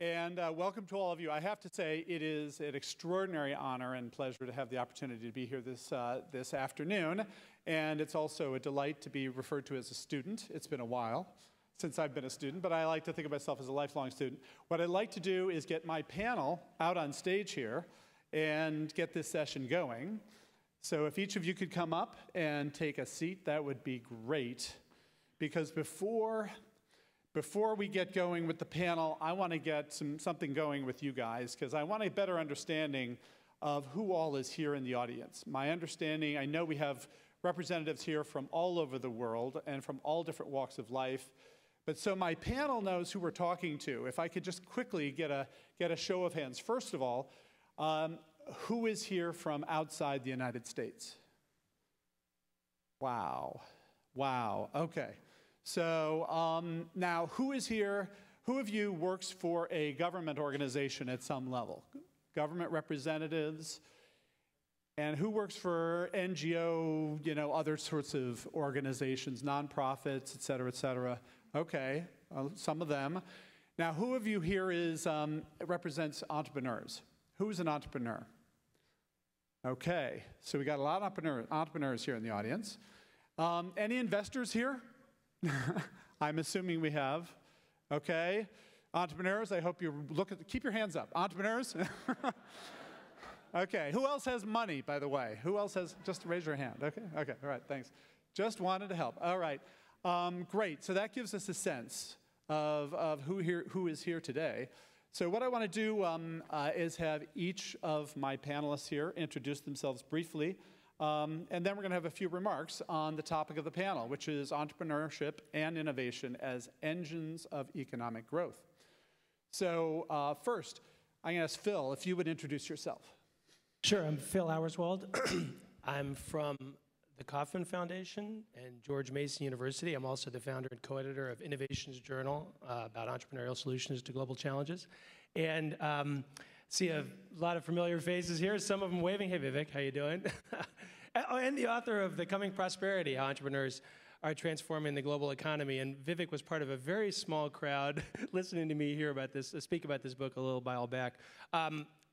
And welcome to all of you. I have to say it is an extraordinary honor and pleasure to have the opportunity to be here this afternoon. And it's also a delight to be referred to as a student. It's been a while since I've been a student, but I like to think of myself as a lifelong student. What I'd like to do is get my panel out on stage here and get this session going. So if each of you could come up and take a seat, that would be great. Because before we get going with the panel, I want to get something going with you guys, because I want a better understanding of who all is here in the audience. My understanding, I know we have representatives here from all over the world and from all different walks of life. But so my panel knows who we're talking to. If I could just quickly get a show of hands. First of all, who is here from outside the United States? Wow. Wow. Okay. So now, who is here? Who of you works for a government organization at some level? Government representatives? And who works for NGO, other sorts of organizations, nonprofits, et cetera, et cetera? Okay, some of them. Now, who of you here represents entrepreneurs? Who's an entrepreneur? Okay, so we got a lot of entrepreneurs here in the audience. Any investors here? I'm assuming we have. Okay. Entrepreneurs, I hope you keep your hands up. Entrepreneurs? Okay. Who else has money, by the way? Who else has, just raise your hand. Okay. Okay. All right. Thanks. Just wanted to help. All right. Great. So that gives us a sense of who is here today. So what I want to do is have each of my panelists here introduce themselves briefly. And then we're going to have a few remarks on the topic of the panel, which is entrepreneurship and innovation as engines of economic growth. So first, I'm going to ask Phil if you would introduce yourself. Sure. I'm Phil Auerswald. I'm from the Kauffman Foundation and George Mason University. I'm also the founder and co-editor of Innovations Journal about entrepreneurial solutions to global challenges. And see a lot of familiar faces here, some of them waving. Hey, Vivek, how you doing? And the author of The Coming Prosperity, How Entrepreneurs Are Transforming the Global Economy. And Vivek was part of a very small crowd listening to me hear about this, speak about this book a little while back.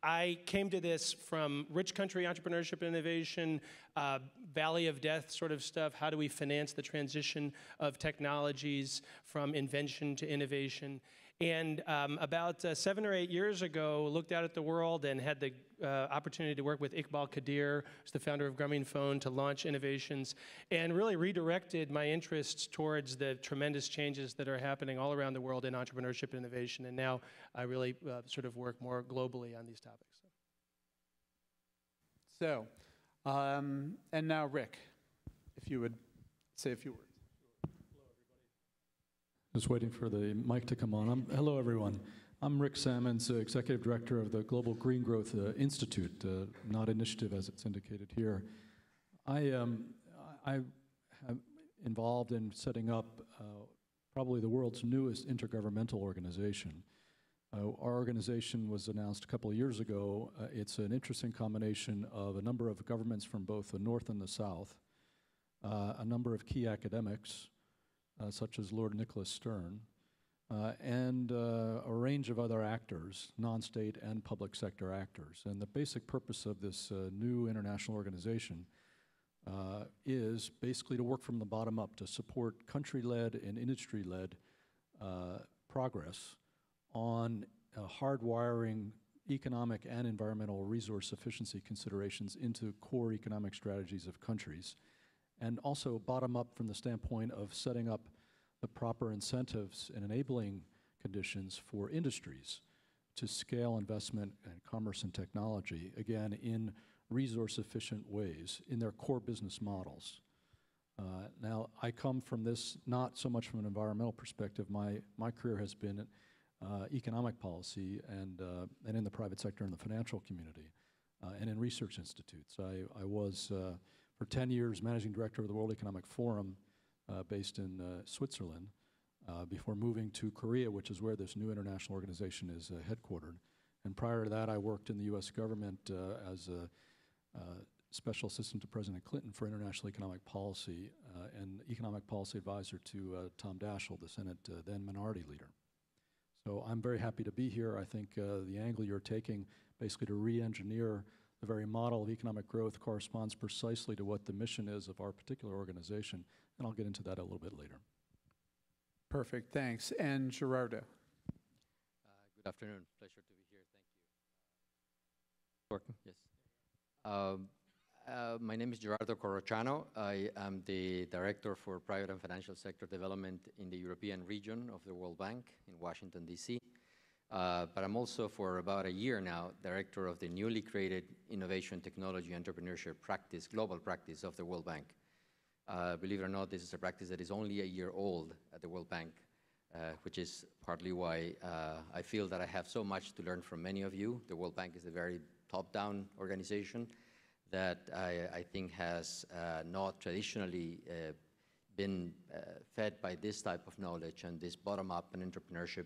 I came to this from rich country entrepreneurship and innovation, valley of death sort of stuff. How do we finance the transition of technologies from invention to innovation? And about 7 or 8 years ago, looked out at the world and had the opportunity to work with Iqbal Kadir, who's the founder of Grameenphone, to launch innovations, and really redirected my interests towards the tremendous changes that are happening all around the world in entrepreneurship and innovation. And now I really sort of work more globally on these topics. So, and now Rick, if you would say a few words. Just waiting for the mic to come on. Hello, everyone. I'm Rick Sammons, Executive Director of the Global Green Growth Institute, not initiative as it's indicated here. I am involved in setting up probably the world's newest intergovernmental organization. Our organization was announced a couple of years ago. It's an interesting combination of a number of governments from both the North and the South, a number of key academics, such as Lord Nicholas Stern, and a range of other actors, non-state and public sector actors. And the basic purpose of this new international organization is basically to work from the bottom up to support country-led and industry-led progress on hardwiring economic and environmental resource efficiency considerations into core economic strategies of countries, and also bottom up from the standpoint of setting up the proper incentives and enabling conditions for industries to scale investment and commerce and technology, again, in resource-efficient ways in their core business models. Now, I come from this not so much from an environmental perspective. My career has been economic policy and in the private sector and the financial community and in research institutes. I was for 10 years, managing director of the World Economic Forum based in Switzerland before moving to Korea, which is where this new international organization is headquartered. And prior to that, I worked in the U.S. government as a special assistant to President Clinton for international economic policy and economic policy advisor to Tom Daschle, the Senate then minority leader. So I'm very happy to be here. I think the angle you're taking, basically to re-engineer the very model of economic growth, corresponds precisely to what the mission is of our particular organization, and I'll get into that a little bit later. Perfect, thanks. And Gerardo. Good afternoon. Pleasure to be here. Thank you. Working? Yes. My name is Gerardo Corrochano. I am the Director for Private and Financial Sector Development in the European region of the World Bank in Washington, D.C. But I'm also, for about a year now, Director of the newly created Innovation, Technology, Entrepreneurship practice, global practice of the World Bank. Believe it or not, this is a practice that is only a year old at the World Bank, which is partly why I feel that I have so much to learn from many of you. The World Bank is a very top-down organization that I think has not traditionally been fed by this type of knowledge and this bottom-up and entrepreneurship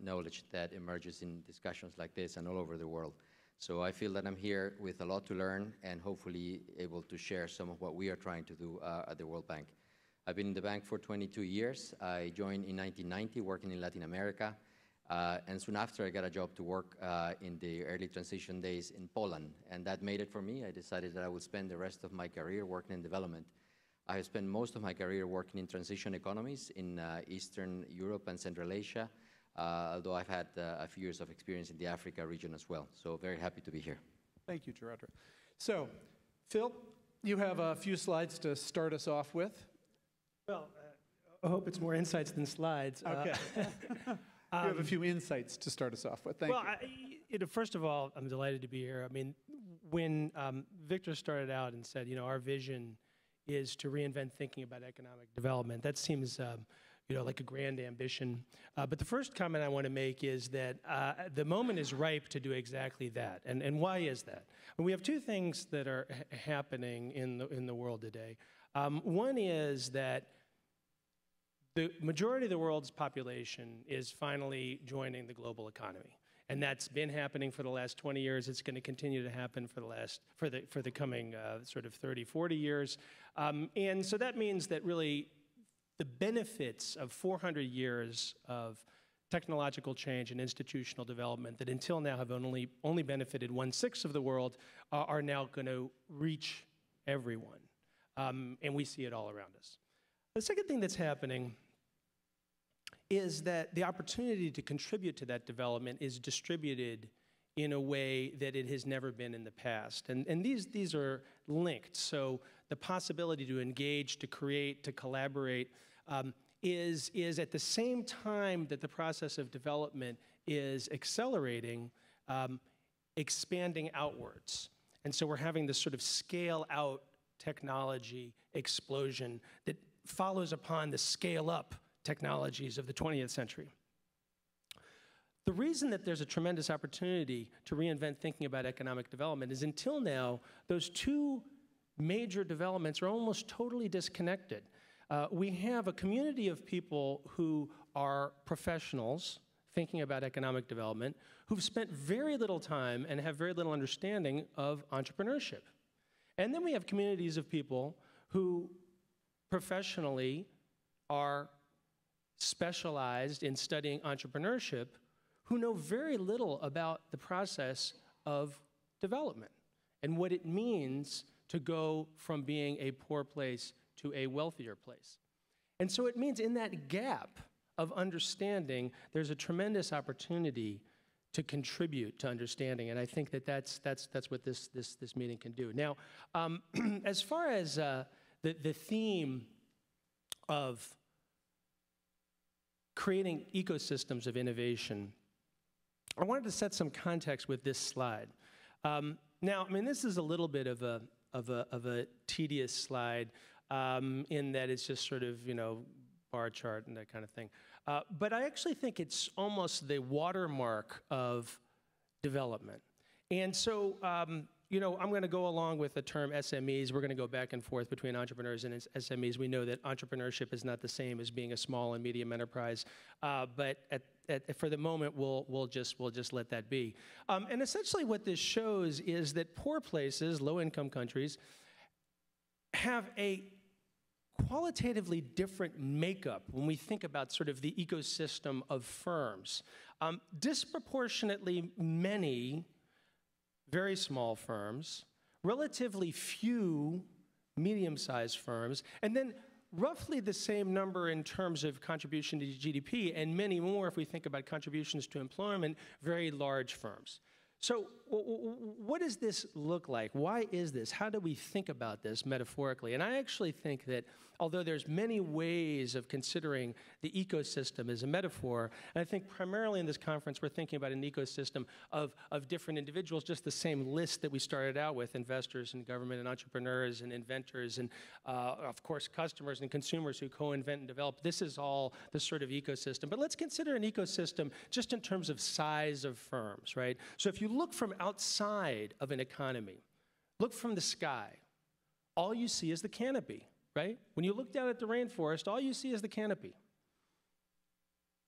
knowledge that emerges in discussions like this and all over the world. So I feel that I'm here with a lot to learn and hopefully able to share some of what we are trying to do at the World Bank. I've been in the bank for 22 years. I joined in 1990 working in Latin America. And soon after, I got a job to work in the early transition days in Poland. And that made it for me. I decided that I would spend the rest of my career working in development. I have spent most of my career working in transition economies in Eastern Europe and Central Asia, although I've had a few years of experience in the Africa region as well. So very happy to be here. Thank you, Gerardo. So, Phil, you have a few slides to start us off with. Well, I hope it's more insights than slides. Okay. You have a few insights to start us off with. Thank you. First of all, I'm delighted to be here. I mean, when Victor started out and said, our vision is to reinvent thinking about economic development, that seems, like a grand ambition. But the first comment I want to make is that the moment is ripe to do exactly that. And why is that? Well, we have two things that are happening in the world today. One is that the majority of the world's population is finally joining the global economy. And that's been happening for the last 20 years. It's going to continue to happen for the coming sort of 30, 40 years. And so that means that really the benefits of 400 years of technological change and institutional development that until now have only benefited 1/6 of the world are now going to reach everyone. And we see it all around us. The second thing that's happening is that the opportunity to contribute to that development is distributed in a way that it has never been in the past. And these are linked. So the possibility to engage, to create, to collaborate is at the same time that the process of development is accelerating, expanding outwards. And so we're having this sort of scale out technology explosion that follows upon the scale up technologies of the 20th century. The reason that there's a tremendous opportunity to reinvent thinking about economic development is until now, those two major developments are almost totally disconnected. We have a community of people who are professionals thinking about economic development who've spent very little time and have very little understanding of entrepreneurship. And then we have communities of people who professionally are specialized in studying entrepreneurship who know very little about the process of development and what it means to go from being a poor place to a wealthier place. And so it means in that gap of understanding, there's a tremendous opportunity to contribute to understanding, and I think that that's what this meeting can do. Now, as far as the theme of creating ecosystems of innovation, I wanted to set some context with this slide. Now, I mean, this is a little bit of a tedious slide in that it's just sort of, bar chart and that kind of thing. But I actually think it's almost the watermark of development. And so, I'm going to go along with the term SMEs. We're going to go back and forth between entrepreneurs and SMEs. We know that entrepreneurship is not the same as being a small and medium enterprise, but for the moment, we'll just let that be. And essentially, what this shows is that poor places, low-income countries, have a qualitatively different makeup when we think about sort of the ecosystem of firms. Disproportionately many very small firms, relatively few medium-sized firms, and then roughly the same number in terms of contribution to GDP, and many more if we think about contributions to employment, very large firms. So what does this look like? Why is this? How do we think about this metaphorically? And I actually think that although there's many ways of considering the ecosystem as a metaphor, and I think primarily in this conference we're thinking about an ecosystem of different individuals, just the same list that we started out with, investors and government and entrepreneurs and inventors and of course customers and consumers who co-invent and develop. This is all the sort of ecosystem. But let's consider an ecosystem just in terms of size of firms, right? So if you look from outside of an economy, look from the sky, all you see is the canopy, right? When you look down at the rainforest, all you see is the canopy.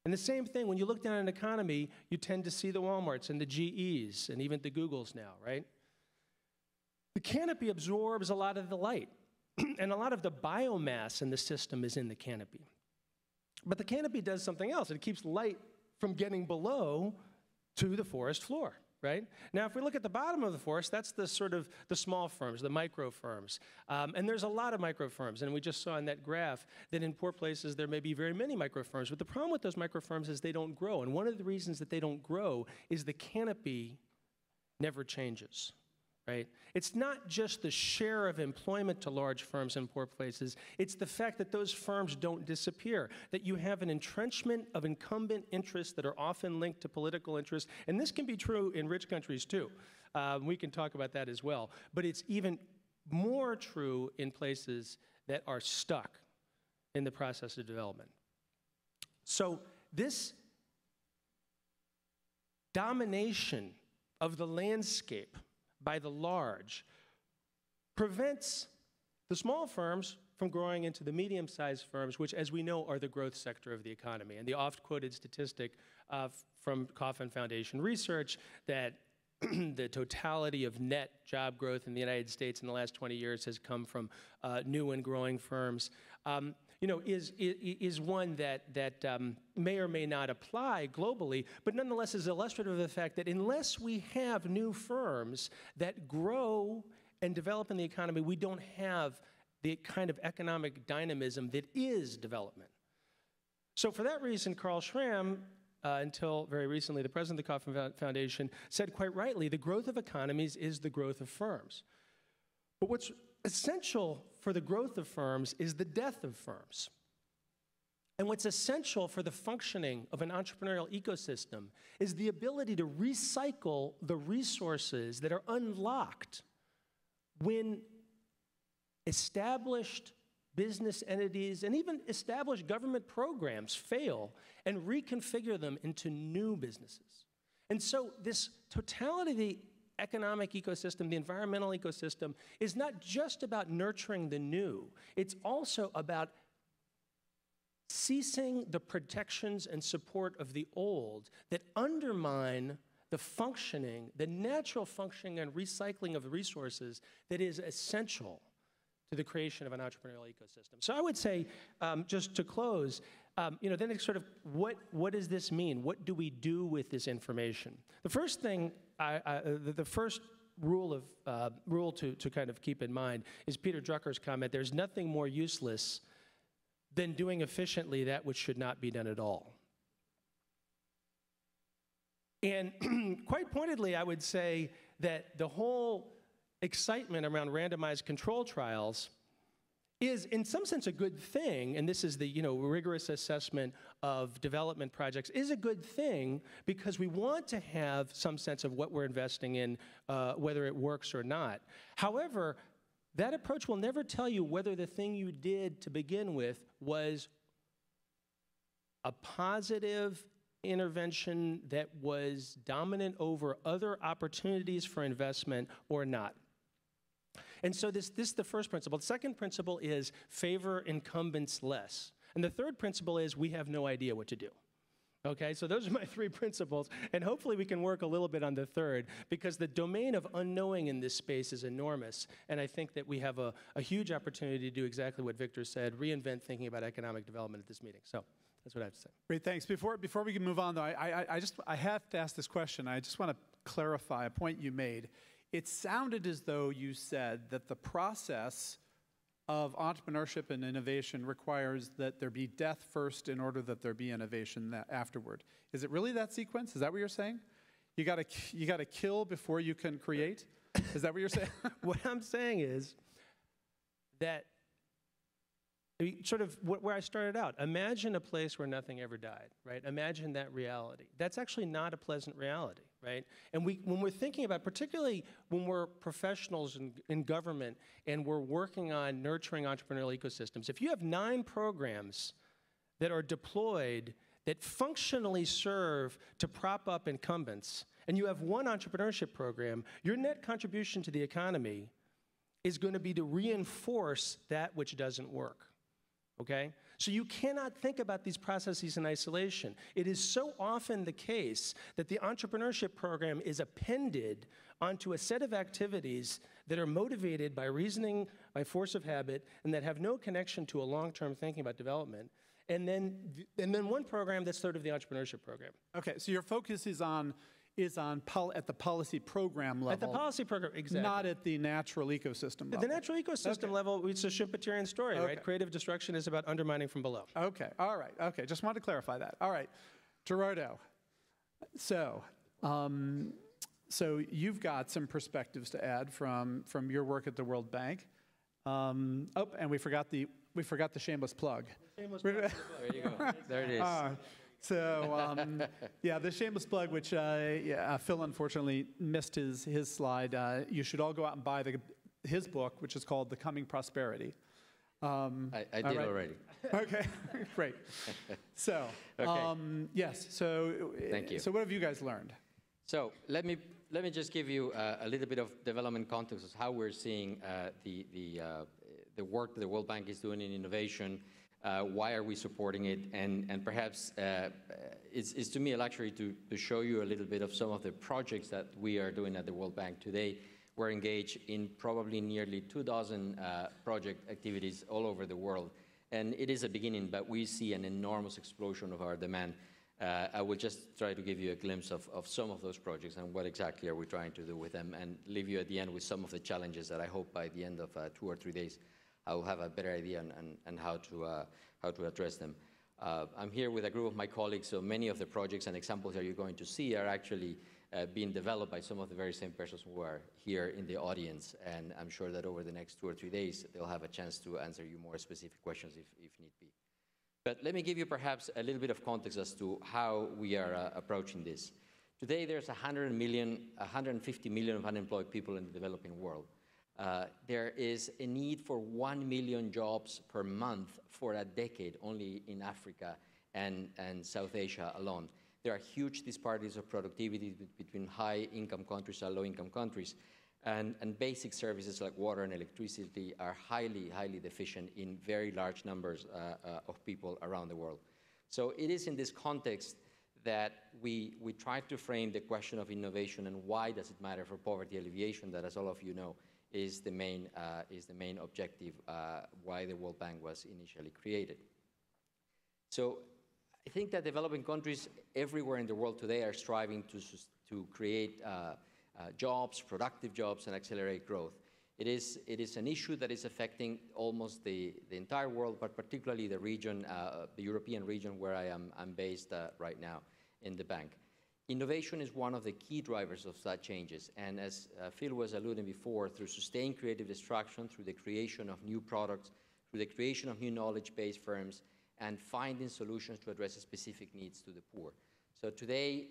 And the same thing, when you look down at an economy, you tend to see the Walmarts and the GEs and even the Googles now, right? The canopy absorbs a lot of the light, and a lot of the biomass in the system is in the canopy. But the canopy does something else. It keeps light from getting below to the forest floor. Right? Now, if we look at the bottom of the forest, that's the sort of the small firms, the micro firms. And there's a lot of micro firms. And we just saw in that graph that in poor places there may be very many micro firms. But the problem with those micro firms is they don't grow. And one of the reasons that they don't grow is the canopy never changes. Right? It's not just the share of employment to large firms in poor places, it's the fact that those firms don't disappear, that you have an entrenchment of incumbent interests that are often linked to political interests, and this can be true in rich countries too. We can talk about that as well, but it's even more true in places that are stuck in the process of development. So this domination of the landscape by the large prevents the small firms from growing into the medium-sized firms, which, as we know, are the growth sector of the economy. And the oft-quoted statistic from Kauffman Foundation research that the totality of net job growth in the United States in the last 20 years has come from new and growing firms, is one that may or may not apply globally, but nonetheless is illustrative of the fact that unless we have new firms that grow and develop in the economy, we don't have the kind of economic dynamism that is development. So for that reason, Carl Schramm, until very recently the president of the Kauffman Foundation, said quite rightly, the growth of economies is the growth of firms. But what's essential for the growth of firms is the death of firms. And what's essential for the functioning of an entrepreneurial ecosystem is the ability to recycle the resources that are unlocked when established business entities and even established government programs fail and reconfigure them into new businesses. And so this totality of the economic ecosystem, the environmental ecosystem, is not just about nurturing the new. It's also about ceasing the protections and support of the old that undermine the functioning, the natural functioning and recycling of the resources that is essential to the creation of an entrepreneurial ecosystem. So I would say, just to close, then it's sort of, what does this mean? What do we do with this information? The first thing, the first rule to kind of keep in mind is Peter Drucker's comment, there's nothing more useless than doing efficiently that which should not be done at all. And quite pointedly, I would say that the whole excitement around randomized control trials is in some sense a good thing, and this is the rigorous assessment of development projects is a good thing because we want to have some sense of what we're investing in, whether it works or not. However, that approach will never tell you whether the thing you did to begin with was a positive intervention that was dominant over other opportunities for investment or not. And so this is the first principle. The second principle is favor incumbents less. And the third principle is we have no idea what to do. Okay, so those are my 3 principles, and hopefully we can work a little bit on the third, because the domain of unknowing in this space is enormous, and I think that we have a huge opportunity to do exactly what Victor said, reinvent thinking about economic development at this meeting. So that's what I have to say. Great, thanks. Before we can move on, though, I have to ask this question. I just want to clarify a point you made. It sounded as though you said that the process of entrepreneurship and innovation requires that there be death first in order that there be innovation afterward. Is it really that sequence? Is that what you're saying? You got to kill before you can create? Is that what you're saying? What I'm saying is that sort of where I started out. Imagine a place where nothing ever died, right? Imagine that reality. That's actually not a pleasant reality, right? And when we're thinking about, particularly when we're professionals in government and we're working on nurturing entrepreneurial ecosystems, if you have 9 programs that are deployed that functionally serve to prop up incumbents, and you have 1 entrepreneurship program, your net contribution to the economy is going to be to reinforce that which doesn't work. Okay? So you cannot think about these processes in isolation. It is so often the case that the entrepreneurship program is appended onto a set of activities that are motivated by reasoning, by force of habit, and that have no connection to a long-term thinking about development. And then 1 program that's sort of the entrepreneurship program. Okay, so your focus is at the policy program level. At the policy program, exactly. Not at the natural ecosystem level. The natural ecosystem level, it's a Schumpeterian story, right? Creative destruction is about undermining from below. Okay, all right, okay, just wanted to clarify that. All right, Gerardo, so you've got some perspectives to add from your work at the World Bank. And we forgot the shameless plug. Shameless plug. There you go. There it is. The shameless plug, which Phil unfortunately missed his slide. You should all go out and buy his book, which is called The Coming Prosperity. I did already. Okay, great. So, yes. So, thank you. So, what have you guys learned? So let me just give you a little bit of development context of how we're seeing the work that the World Bank is doing in innovation. Why are we supporting it? And perhaps it's to me a luxury to show you a little bit of some of the projects that we are doing at the World Bank today. We're engaged in probably nearly 2,000 project activities all over the world. And it is a beginning, but we see an enormous explosion of our demand. I will just try to give you a glimpse of some of those projects and what exactly are we trying to do with them, and leave you at the end with some of the challenges that I hope by the end of 2 or 3 days I will have a better idea on how to address them. I'm here with a group of my colleagues, so many of the projects and examples that you're going to see are actually being developed by some of the very same persons who are here in the audience, and I'm sure that over the next 2 or 3 days they'll have a chance to answer you more specific questions if need be. But let me give you perhaps a little bit of context as to how we are approaching this. Today there's 150 million of unemployed people in the developing world. There is a need for 1 million jobs per month for a decade only in Africa and South Asia alone. There are huge disparities of productivity between high-income countries and low-income countries. And basic services like water and electricity are highly, highly deficient in very large numbers of people around the world. So it is in this context that we try to frame the question of innovation and why does it matter for poverty alleviation, that, as all of you know, is the main objective why the World Bank was initially created. So I think that developing countries everywhere in the world today are striving to create jobs, productive jobs, and accelerate growth. It is an issue that is affecting almost the entire world, but particularly the region, the European region where I'm based right now in the bank. Innovation is one of the key drivers of such changes, and as Phil was alluding before, through sustained creative destruction, through the creation of new products, through the creation of new knowledge-based firms, and finding solutions to address specific needs to the poor. So today,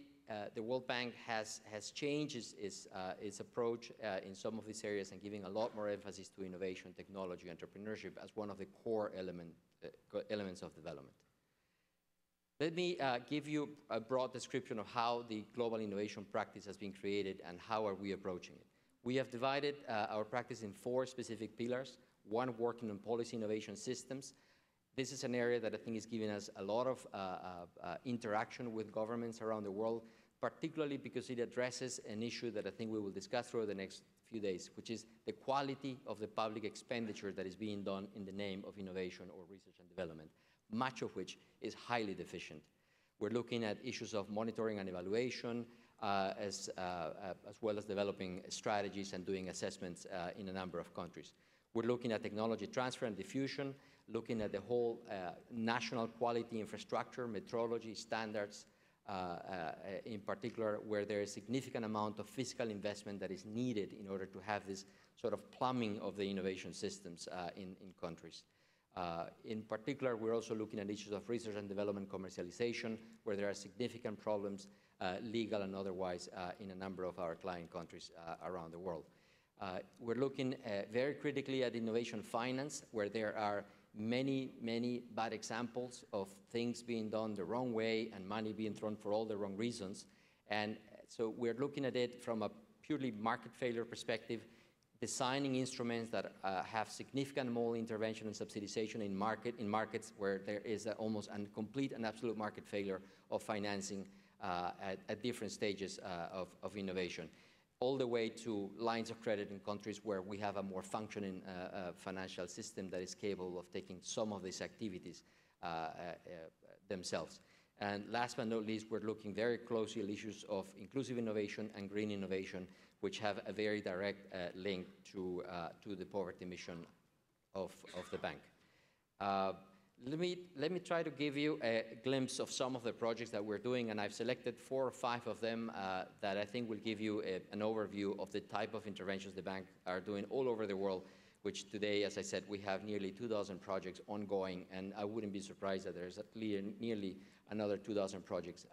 the World Bank has changed its approach in some of these areas and giving a lot more emphasis to innovation, technology, entrepreneurship as one of the core elements of development. Let me give you a broad description of how the global innovation practice has been created and how are we approaching it. We have divided our practice in 4 specific pillars, one working on policy innovation systems. This is an area that I think is giving us a lot of interaction with governments around the world, particularly because it addresses an issue that I think we will discuss through the next few days, which is the quality of the public expenditure that is being done in the name of innovation or research and development, much of which is highly deficient. We're looking at issues of monitoring and evaluation, as well as developing strategies and doing assessments in a number of countries. We're looking at technology transfer and diffusion, looking at the whole national quality infrastructure, metrology, standards, in particular, where there is a significant amount of fiscal investment that is needed in order to have this sort of plumbing of the innovation systems in countries. In particular, we're also looking at issues of research and development commercialization, where there are significant problems, legal and otherwise, in a number of our client countries around the world. We're looking very critically at innovation finance, where there are many, many bad examples of things being done the wrong way and money being thrown for all the wrong reasons. And so we're looking at it from a purely market failure perspective, designing instruments that have significant moral intervention and subsidization in markets where there is almost a complete and absolute market failure of financing at different stages of innovation, all the way to lines of credit in countries where we have a more functioning financial system that is capable of taking some of these activities themselves. And last but not least, we're looking very closely at issues of inclusive innovation and green innovation, which have a very direct link to the poverty mission of the bank. Let me try to give you a glimpse of some of the projects that we're doing, and I've selected 4 or 5 of them that I think will give you an overview of the type of interventions the bank are doing all over the world, which today, as I said, we have nearly 2,000 projects ongoing, and I wouldn't be surprised that there's nearly another 2,000 projects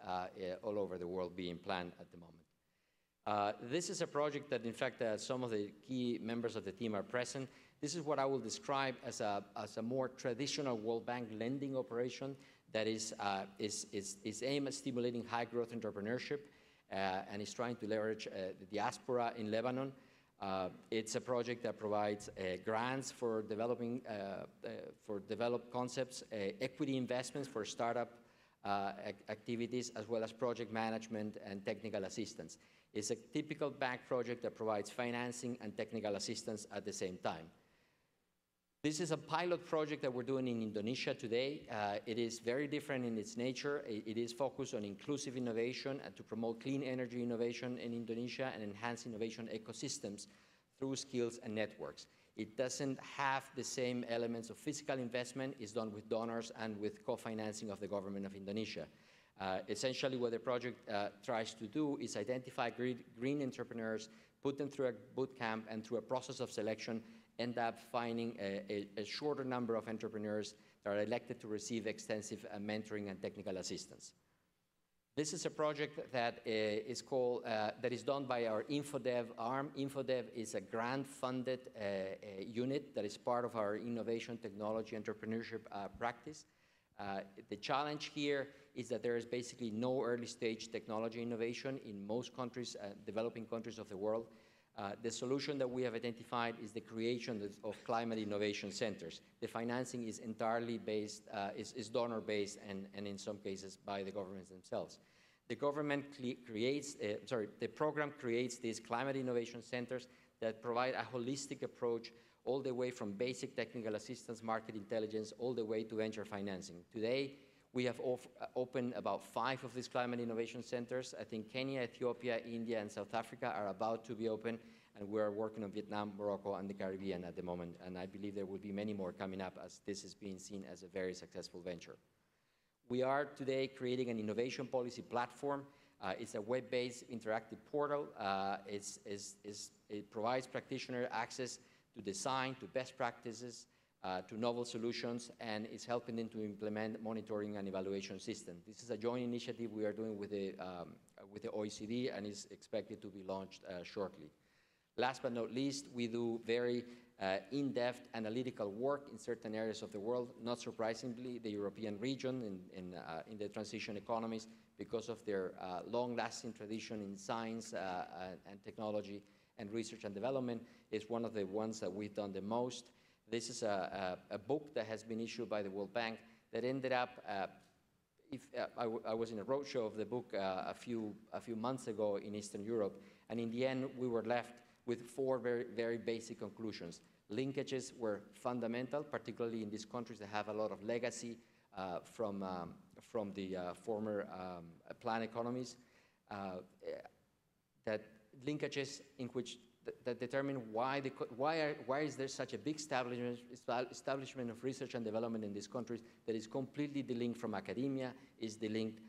all over the world being planned at the moment. This is a project that, in fact, some of the key members of the team are present. This is what I will describe as a more traditional World Bank lending operation that is aimed at stimulating high-growth entrepreneurship and is trying to leverage the diaspora in Lebanon. It's a project that provides grants for developed concepts, equity investments for startup activities, as well as project management and technical assistance. It's a typical bank project that provides financing and technical assistance at the same time. This is a pilot project that we're doing in Indonesia today. It is very different in its nature. It is focused on inclusive innovation and to promote clean energy innovation in Indonesia and enhance innovation ecosystems through skills and networks. It doesn't have the same elements of physical investment. It's done with donors and with co-financing of the government of Indonesia. Essentially, what the project tries to do is identify green entrepreneurs, put them through a boot camp, and through a process of selection, end up finding a shorter number of entrepreneurs that are elected to receive extensive mentoring and technical assistance. This is a project that is done by our InfoDev arm. InfoDev is a grant-funded unit that is part of our innovation, technology, entrepreneurship practice. The challenge here is that there is basically no early-stage technology innovation in most countries, developing countries of the world. The solution that we have identified is the creation of climate innovation centers. The financing is entirely based, is donor-based, and in some cases by the governments themselves. The government the program creates these climate innovation centers that provide a holistic approach all the way from basic technical assistance, market intelligence, all the way to venture financing. Today, we have opened about 5 of these climate innovation centers. I think Kenya, Ethiopia, India, and South Africa are about to be open, and we're working on Vietnam, Morocco, and the Caribbean at the moment. And I believe there will be many more coming up as this is being seen as a very successful venture. We are today creating an innovation policy platform. It's a web-based interactive portal. It provides practitioner access to design, to best practices, to novel solutions, and is helping them to implement monitoring and evaluation systems. This is a joint initiative we are doing with the OECD and is expected to be launched shortly. Last but not least, we do very in-depth analytical work in certain areas of the world, not surprisingly, the European region in the transition economies, because of their long-lasting tradition in science and technology and research and development, is one of the ones that we've done the most. This is a book that has been issued by the World Bank that ended up, I was in a roadshow of the book a few months ago in Eastern Europe, and in the end we were left with 4 very, very basic conclusions. Linkages were fundamental, particularly in these countries that have a lot of legacy from the former planned economies. That linkages in which that determine why is there such a big establishment of research and development in these countries that is completely delinked from academia, is delinked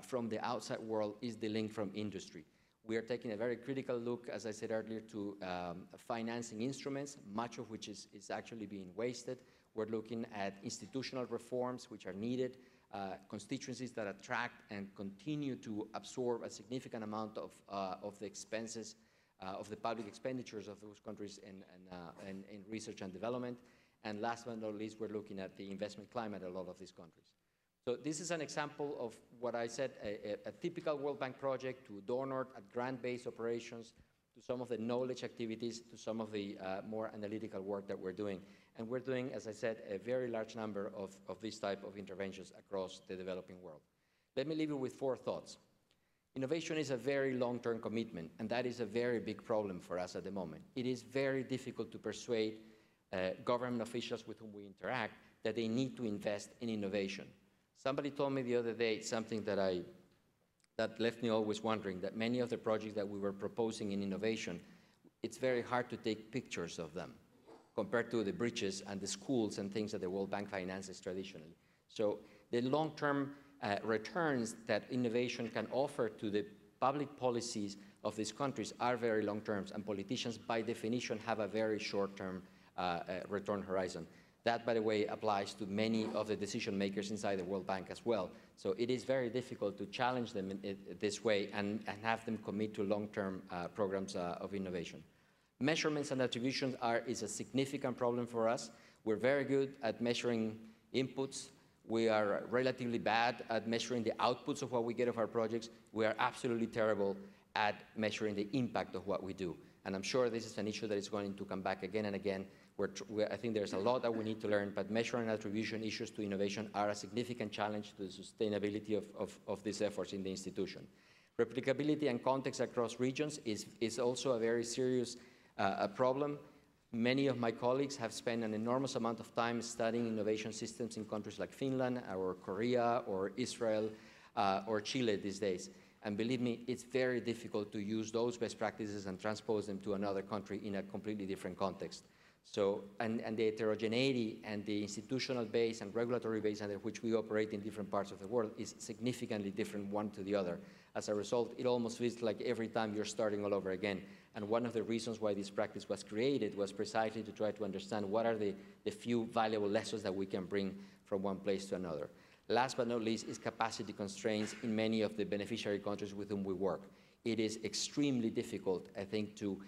from the outside world, is delinked from industry. We are taking a very critical look, as I said earlier, to financing instruments, much of which is actually being wasted. We're looking at institutional reforms which are needed, constituencies that attract and continue to absorb a significant amount of the expenses of the public expenditures of those countries in research and development. And last but not least, we're looking at the investment climate in a lot of these countries. So this is an example of what I said, a typical World Bank project, to donor at grant-based operations, to some of the knowledge activities, to some of the more analytical work that we're doing. And we're doing, as I said, a very large number of this type of interventions across the developing world. Let me leave you with 4 thoughts. Innovation is a very long-term commitment, and that is a very big problem for us at the moment. It is very difficult to persuade government officials with whom we interact that they need to invest in innovation. Somebody told me the other day something that left me always wondering, that many of the projects that we were proposing in innovation, it's very hard to take pictures of them compared to the bridges and the schools and things that the World Bank finances traditionally. So the long-term returns that innovation can offer to the public policies of these countries are very long-term, and politicians by definition have a very short-term return horizon. That, by the way, applies to many of the decision makers inside the World Bank as well. So it is very difficult to challenge them in this way and have them commit to long-term programs of innovation. Measurements and attributions is a significant problem for us. We're very good at measuring inputs. We are relatively bad at measuring the outputs of what we get of our projects. We are absolutely terrible at measuring the impact of what we do. And I'm sure this is an issue that is going to come back again and again. I think there's a lot that we need to learn, but measuring and attribution issues to innovation are a significant challenge to the sustainability of these efforts in the institution. Replicability and context across regions is also a very serious problem. Many of my colleagues have spent an enormous amount of time studying innovation systems in countries like Finland or Korea or Israel or Chile these days. And believe me, it's very difficult to use those best practices and transpose them to another country in a completely different context. So, and the heterogeneity and the institutional base and regulatory base under which we operate in different parts of the world is significantly different one to the other. As a result, it almost feels like every time you're starting all over again. And one of the reasons why this practice was created was precisely to try to understand what are the few valuable lessons that we can bring from one place to another. Last but not least is capacity constraints in many of the beneficiary countries with whom we work. It is extremely difficult, I think, to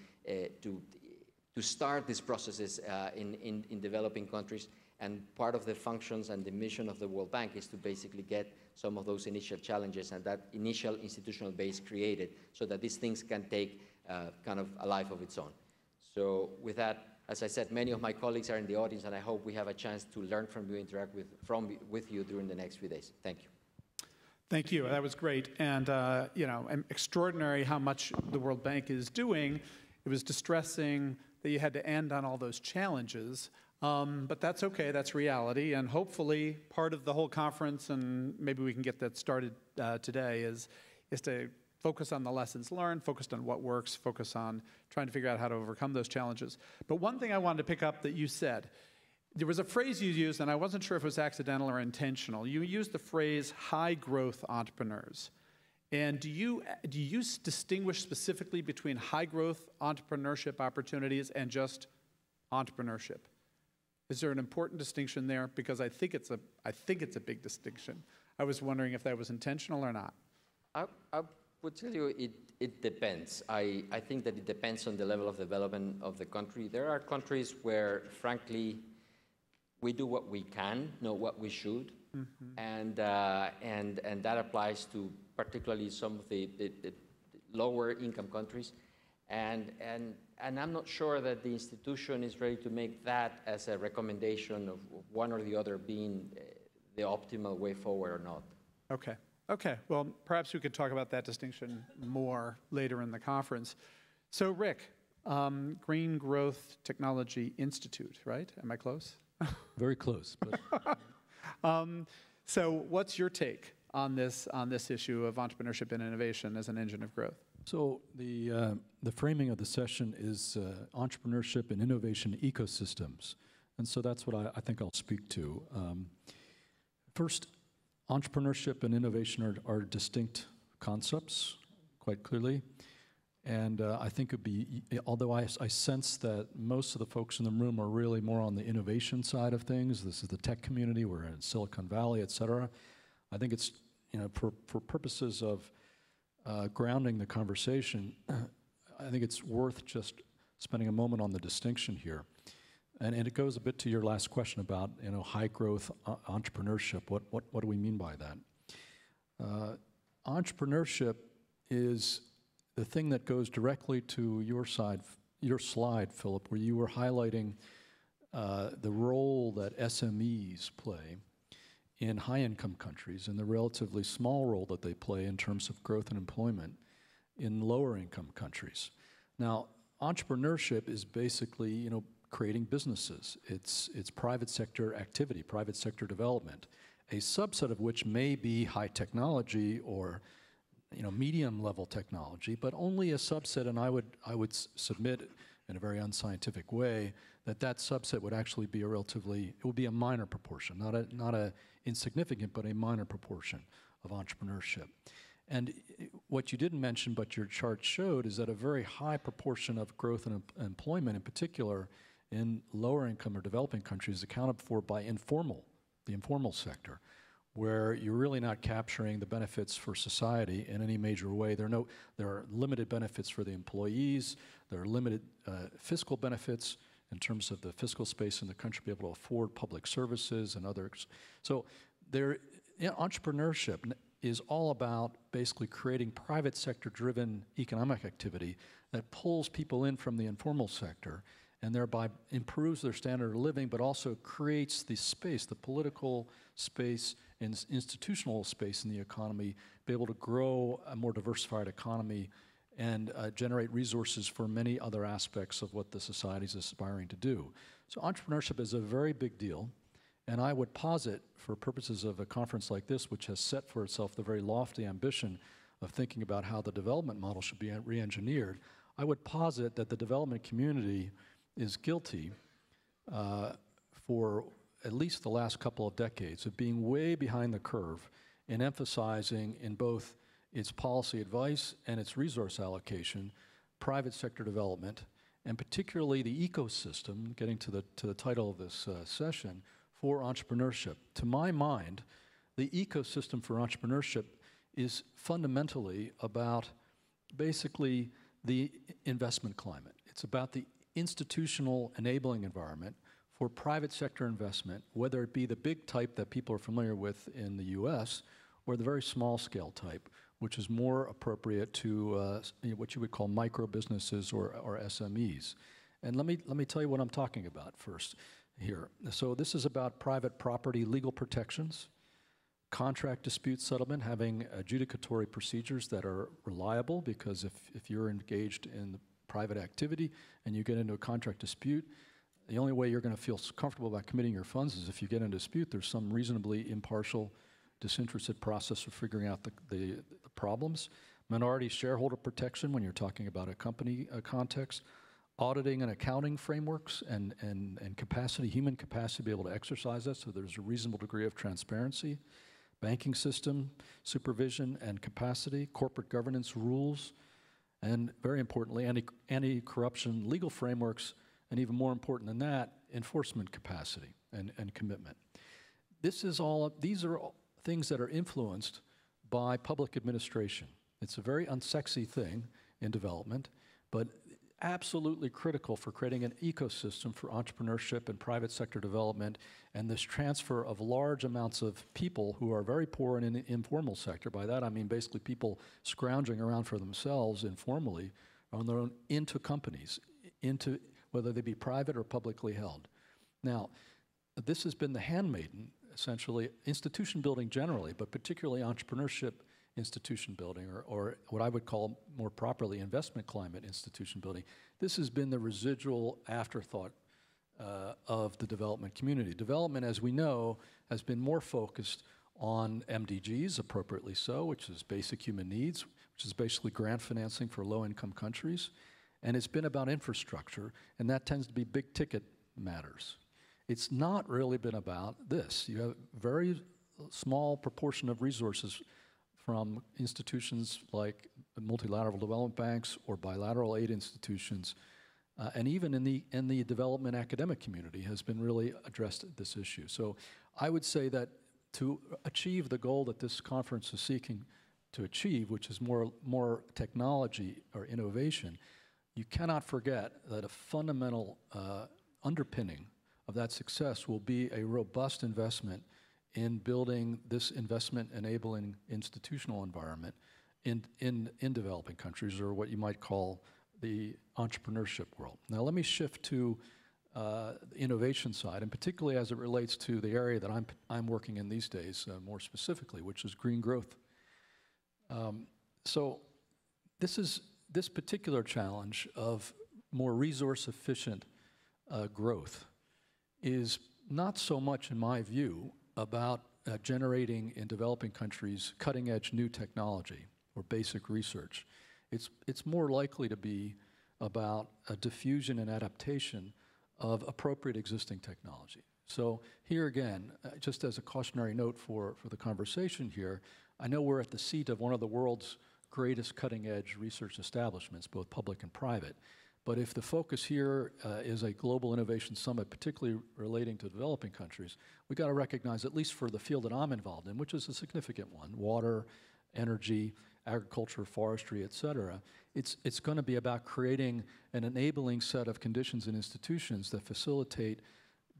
start these processes in developing countries, and part of the functions and the mission of the World Bank is to basically get some of those initial challenges and that initial institutional base created so that these things can take kind of a life of its own. So with that, as I said, many of my colleagues are in the audience, and I hope we have a chance to learn from you, interact with you during the next few days. Thank you. Thank you. That was great. And, you know, extraordinary how much the World Bank is doing. It was distressing that you had to end on all those challenges. But that's okay. That's reality. And hopefully part of the whole conference, and maybe we can get that started today, is to focus on the lessons learned, focused on what works, focus on trying to figure out how to overcome those challenges. But one thing I wanted to pick up that you said, there was a phrase you used, and I wasn't sure if it was accidental or intentional. You used the phrase high-growth entrepreneurs. And do you distinguish specifically between high-growth entrepreneurship opportunities and just entrepreneurship? Is there an important distinction there? Because I think it's a big distinction. I was wondering if that was intentional or not. I would tell you it depends. I think that it depends on the level of development of the country. There are countries where, frankly, we do what we can, not what we should, and that applies to particularly some of the lower income countries. And I'm not sure that the institution is ready to make that as a recommendation of one or the other being the optimal way forward or not. Okay. Okay. Well, perhaps we could talk about that distinction more later in the conference. So, Rick, Green Growth Technology Institute, right? Am I close? Very close. But so, what's your take on this issue of entrepreneurship and innovation as an engine of growth? So the framing of the session is entrepreneurship and innovation ecosystems. And so that's what I think I'll speak to. First, entrepreneurship and innovation are distinct concepts, quite clearly. And I think it'd be, although I sense that most of the folks in the room are really more on the innovation side of things, this is the tech community, we're in Silicon Valley, et cetera. I think it's, for purposes of grounding the conversation, I think it's worth just spending a moment on the distinction here. And it goes a bit to your last question about high growth entrepreneurship. What do we mean by that? Entrepreneurship is the thing that goes directly to your slide, Philip, where you were highlighting the role that SMEs play in high-income countries and the relatively small role that they play in terms of growth and employment in lower-income countries. Now, entrepreneurship is basically, creating businesses. It's private sector activity, private sector development, a subset of which may be high technology or, medium-level technology, but only a subset. And I would submit in a very unscientific way that subset would actually be it would be a minor proportion, not a insignificant, but a minor proportion of entrepreneurship. And what you didn't mention, but your chart showed, is that a very high proportion of growth and employment, in particular in lower income or developing countries, is accounted for by the informal sector, where you're really not capturing the benefits for society in any major way. There are limited benefits for the employees. There are limited fiscal benefits in terms of the fiscal space in the country to be able to afford public services and others. So entrepreneurship is all about basically creating private sector-driven economic activity that pulls people in from the informal sector and thereby improves their standard of living, but also creates the space, the political space and institutional space in the economy, be able to grow a more diversified economy and generate resources for many other aspects of what the society is aspiring to do. So entrepreneurship is a very big deal, and I would posit, for purposes of a conference like this, which has set for itself the very lofty ambition of thinking about how the development model should be re-engineered, I would posit that the development community is guilty for at least the last couple of decades of being way behind the curve in emphasizing in both its policy advice and its resource allocation, private sector development, and particularly the ecosystem, getting to the title of this session, for entrepreneurship. To my mind, the ecosystem for entrepreneurship is fundamentally about basically the investment climate. It's about the institutional enabling environment for private sector investment, whether it be the big type that people are familiar with in the US or the very small scale type, which is more appropriate to what you would call micro businesses or SMEs. And let me tell you what I'm talking about first here. So this is about private property legal protections, contract dispute settlement, having adjudicatory procedures that are reliable, because if you're engaged in private activity and you get into a contract dispute, the only way you're going to feel comfortable about committing your funds is if you get in a dispute, there's some reasonably impartial, disinterested process for figuring out the problems. Minority shareholder protection when you're talking about a company context. Auditing and accounting frameworks and capacity, human capacity to be able to exercise that so there's a reasonable degree of transparency. Banking system, supervision and capacity, corporate governance rules, and very importantly, anti-corruption legal frameworks, and even more important than that, enforcement capacity and commitment. These are all things that are influenced by public administration. It's a very unsexy thing in development, but absolutely critical for creating an ecosystem for entrepreneurship and private sector development, and this transfer of large amounts of people who are very poor in the informal sector. By that I mean basically people scrounging around for themselves informally, on their own into companies, into whether they be private or publicly held. Now, this has been the handmaiden, essentially, institution building generally, but particularly entrepreneurship institution building, or what I would call more properly investment climate institution building. This has been the residual afterthought of the development community. Development, as we know, has been more focused on MDGs, appropriately so, which is basic human needs, which is basically grant financing for low-income countries. And it's been about infrastructure, and that tends to be big-ticket matters. It's not really been about this. You have a very small proportion of resources from institutions like multilateral development banks or bilateral aid institutions, and even in the development academic community has been really addressed this issue. So I would say that to achieve the goal that this conference is seeking to achieve, which is more technology or innovation, you cannot forget that a fundamental underpinning of that success will be a robust investment in building this investment-enabling institutional environment in developing countries, or what you might call the entrepreneurship world. Now let me shift to the innovation side, and particularly as it relates to the area that I'm working in these days more specifically, which is green growth. So this particular challenge of more resource-efficient growth is not so much, in my view, about generating in developing countries cutting-edge new technology or basic research. It's more likely to be about a diffusion and adaptation of appropriate existing technology. So here again, just as a cautionary note for the conversation here, I know we're at the seat of one of the world's greatest cutting-edge research establishments, both public and private. But if the focus here is a global innovation summit, particularly relating to developing countries, we've got to recognize, at least for the field that I'm involved in, which is a significant one, water, energy, agriculture, forestry, et cetera, it's going to be about creating an enabling set of conditions and institutions that facilitate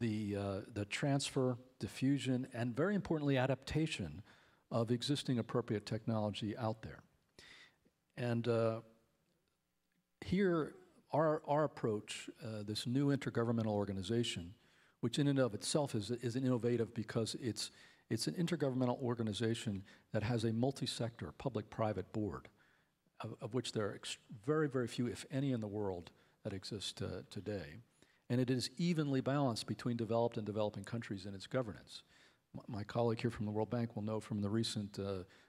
the transfer, diffusion, and very importantly, adaptation of existing appropriate technology out there. And here, our approach, this new intergovernmental organization, which in and of itself is innovative because it's an intergovernmental organization that has a multi-sector public-private board, of which there are very, very few, if any, in the world that exist today. And it is evenly balanced between developed and developing countries in its governance. My colleague here from the World Bank will know from the recent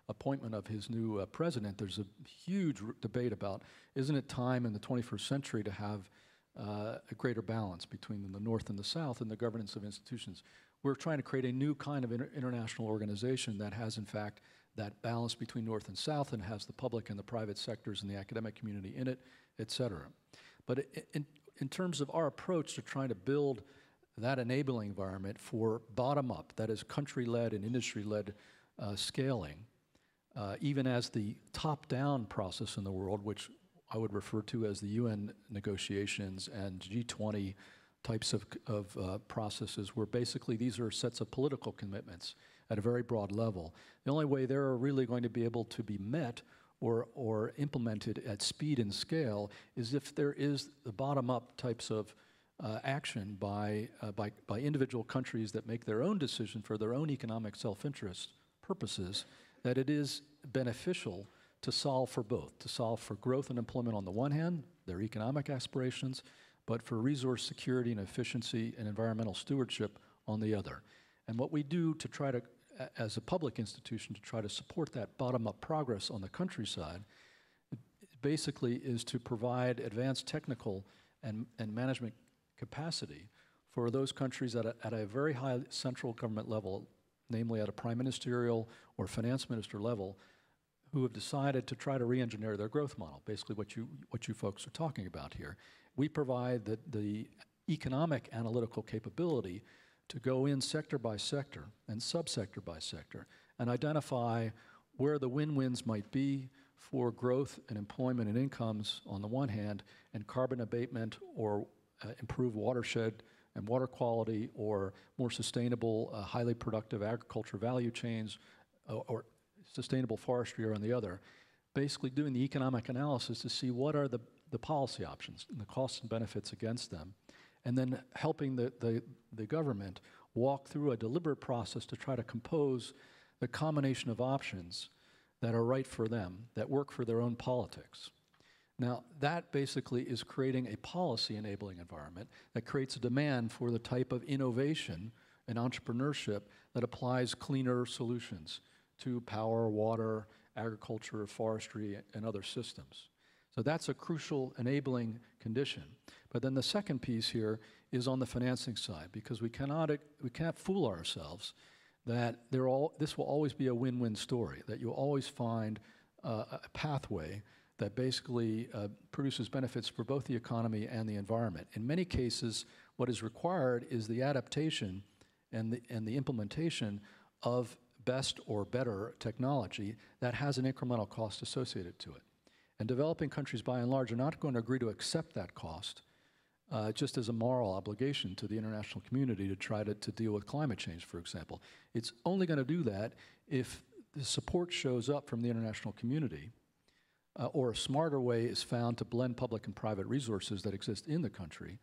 appointment of his new president, there's a huge debate about, isn't it time in the 21st century to have a greater balance between the North and the South in the governance of institutions? We're trying to create a new kind of international organization that has, in fact, that balance between North and South and has the public and the private sectors and the academic community in it, et cetera. But in terms of our approach to trying to build that enabling environment for bottom-up, that is country-led and industry-led scaling, even as the top-down process in the world, which I would refer to as the UN negotiations and G20 types of processes, where basically these are sets of political commitments at a very broad level. The only way they're really going to be able to be met or implemented at speed and scale is if there is the bottom-up types of action by individual countries that make their own decision for their own economic self-interest purposes, that it is beneficial to solve for both, to solve for growth and employment on the one hand, their economic aspirations, but for resource security and efficiency and environmental stewardship on the other. And what we do to try to, as a public institution, to try to support that bottom-up progress on the countryside, basically is to provide advanced technical and management capacity for those countries at a very high central government level, namely at a prime ministerial or finance minister level, who have decided to try to re-engineer their growth model, basically what you folks are talking about here. We provide the economic analytical capability to go in sector by sector and subsector by sector and identify where the win-wins might be for growth and employment and incomes on the one hand, and carbon abatement or improved watershed and water quality or more sustainable, highly productive agriculture value chains or sustainable forestry are on the other. Basically doing the economic analysis to see what are the the policy options and the costs and benefits against them, and then helping the government walk through a deliberate process to try to compose the combination of options that are right for them, that work for their own politics. Now, that basically is creating a policy-enabling environment that creates a demand for the type of innovation and entrepreneurship that applies cleaner solutions to power, water, agriculture, forestry, and other systems. So that's a crucial enabling condition. But then the second piece here is on the financing side, because we can't fool ourselves that this will always be a win-win story, that you'll always find a pathway that basically produces benefits for both the economy and the environment. In many cases, what is required is the adaptation and the implementation of best or better technology that has an incremental cost associated to it. And developing countries, by and large, are not going to agree to accept that cost just as a moral obligation to the international community to try to deal with climate change, for example. It's only going to do that if the support shows up from the international community or a smarter way is found to blend public and private resources that exist in the country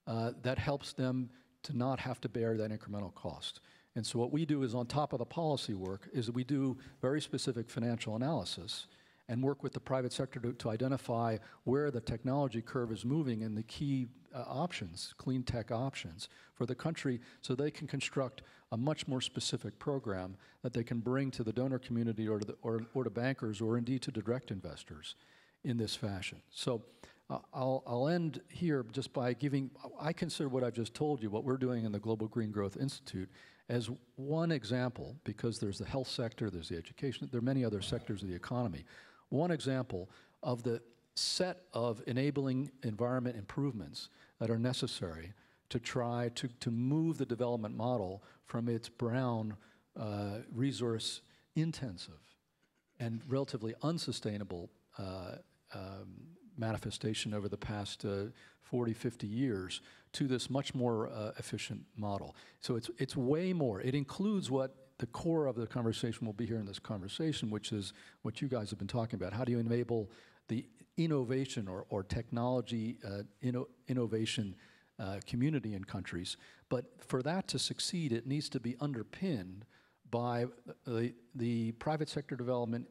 that helps them to not have to bear that incremental cost. And so what we do is, on top of the policy work, is we do very specific financial analysis and work with the private sector to identify where the technology curve is moving and the key options, clean tech options for the country, so they can construct a much more specific program that they can bring to the donor community or to bankers or indeed to direct investors in this fashion. So I'll end here just by giving, I consider what I've just told you, what we're doing in the Global Green Growth Institute, as one example, because there's the health sector, there's the education, there are many other sectors of the economy. One example of the set of enabling environment improvements that are necessary to try to move the development model from its brown, resource intensive and relatively unsustainable manifestation over the past 40, 50 years to this much more efficient model. So it's way more. It includes what the core of the conversation will be here in this conversation, which is what you guys have been talking about. How do you enable the innovation or technology innovation community in countries? But for that to succeed, it needs to be underpinned by the private sector development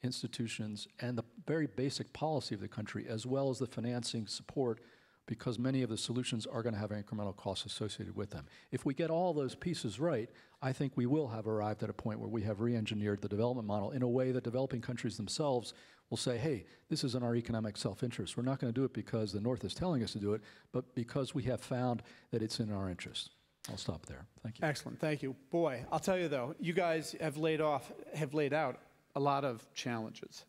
institutions and the very basic policy of the country, as well as the financing support, because many of the solutions are going to have incremental costs associated with them. If we get all those pieces right, I think we will have arrived at a point where we have re-engineered the development model in a way that developing countries themselves will say, hey, this is in our economic self-interest. We're not going to do it because the North is telling us to do it, but because we have found that it's in our interest. I'll stop there. Thank you. Excellent. Thank you. Boy, I'll tell you, though, you guys have laid out a lot of challenges.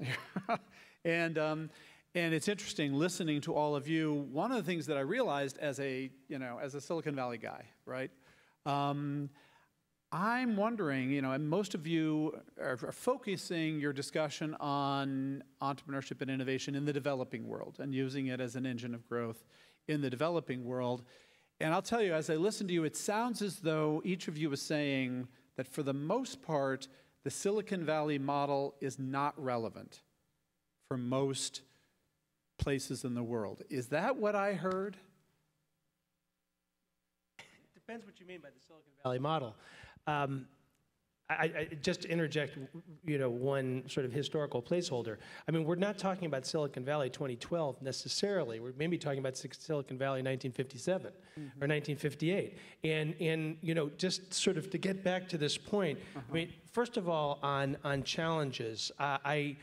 And it's interesting listening to all of you. One of the things that I realized as a Silicon Valley guy, right? I'm wondering, and most of you are focusing your discussion on entrepreneurship and innovation in the developing world and using it as an engine of growth in the developing world. And I'll tell you, as I listen to you, it sounds as though each of you is saying that for the most part, the Silicon Valley model is not relevant for most places in the world. Is that what I heard? It depends what you mean by the Silicon Valley model. I just to interject, one sort of historical placeholder. I mean, we're not talking about Silicon Valley 2012 necessarily. We're maybe talking about Silicon Valley 1957 or 1958. And just sort of to get back to this point, I mean, first of all, on challenges, I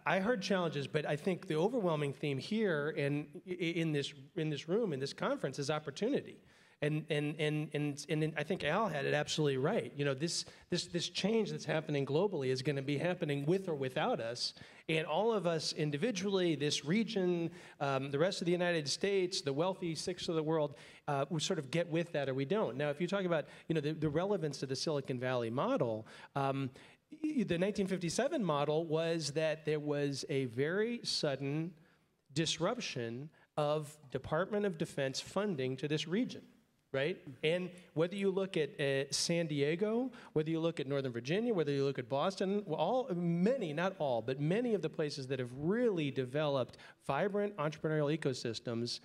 heard challenges, but I think the overwhelming theme here and in this room, in this conference, is opportunity. And I think Al had it absolutely right. This change that's happening globally is going to be happening with or without us. And all of us individually, this region, the rest of the United States, the wealthy sixth of the world, we sort of get with that or we don't. Now, if you talk about the relevance of the Silicon Valley model, the 1957 model was that there was a very sudden disruption of Department of Defense funding to this region. right? And whether you look at San Diego, whether you look at Northern Virginia, whether you look at Boston, many, not all, but many of the places that have really developed vibrant entrepreneurial ecosystems,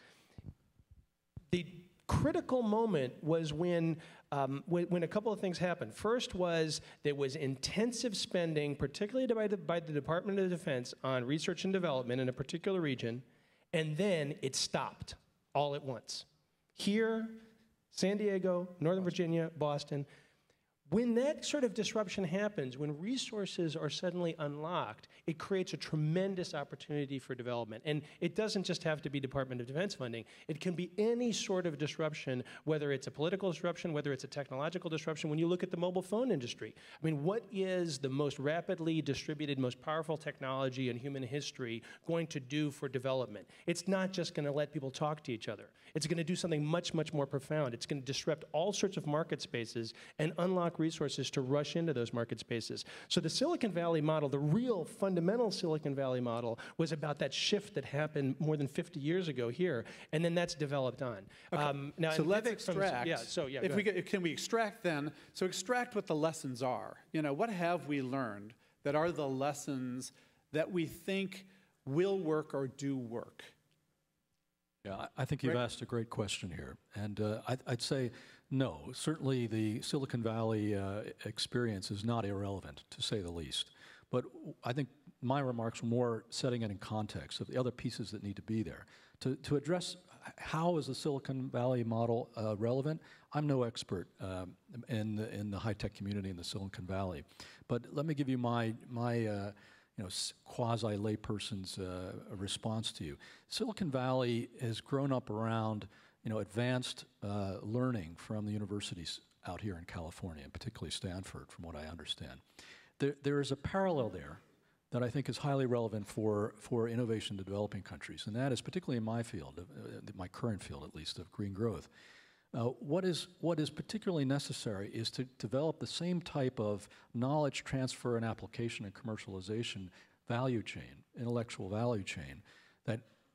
the critical moment was when a couple of things happened. First was there was intensive spending, particularly by the Department of Defense, on research and development in a particular region, and then it stopped all at once. Here, San Diego, Northern Virginia, Boston. When that sort of disruption happens, when resources are suddenly unlocked, it creates a tremendous opportunity for development. And it doesn't just have to be Department of Defense funding. It can be any sort of disruption, whether it's a political disruption, whether it's a technological disruption. When you look at the mobile phone industry, I mean, what is the most rapidly distributed, most powerful technology in human history going to do for development? It's not just going to let people talk to each other. It's going to do something much, much more profound. It's going to disrupt all sorts of market spaces and unlock resources to rush into those market spaces. So the Silicon Valley model, the real fundamental Silicon Valley model, was about that shift that happened more than 50 years ago here, and then that's developed on. Okay. Now, so let's extract. Can we extract then? So extract what the lessons are. You know, what have we learned that are the lessons that we think will work or do work? Yeah, I think you've asked a great question here. And I'd say no, certainly the Silicon Valley experience is not irrelevant, to say the least. But I think my remarks were more setting it in context of the other pieces that need to be there. To address how is the Silicon Valley model relevant, I'm no expert in the high-tech community in the Silicon Valley. But let me give you my quasi-layperson's response to you. Silicon Valley has grown up around, advanced learning from the universities out here in California, and particularly Stanford, from what I understand. There is a parallel there that I think is highly relevant for innovation to developing countries, and that is particularly in my field, my current field at least, of green growth. What is particularly necessary is to develop the same type of knowledge transfer and application and commercialization value chain, intellectual value chain,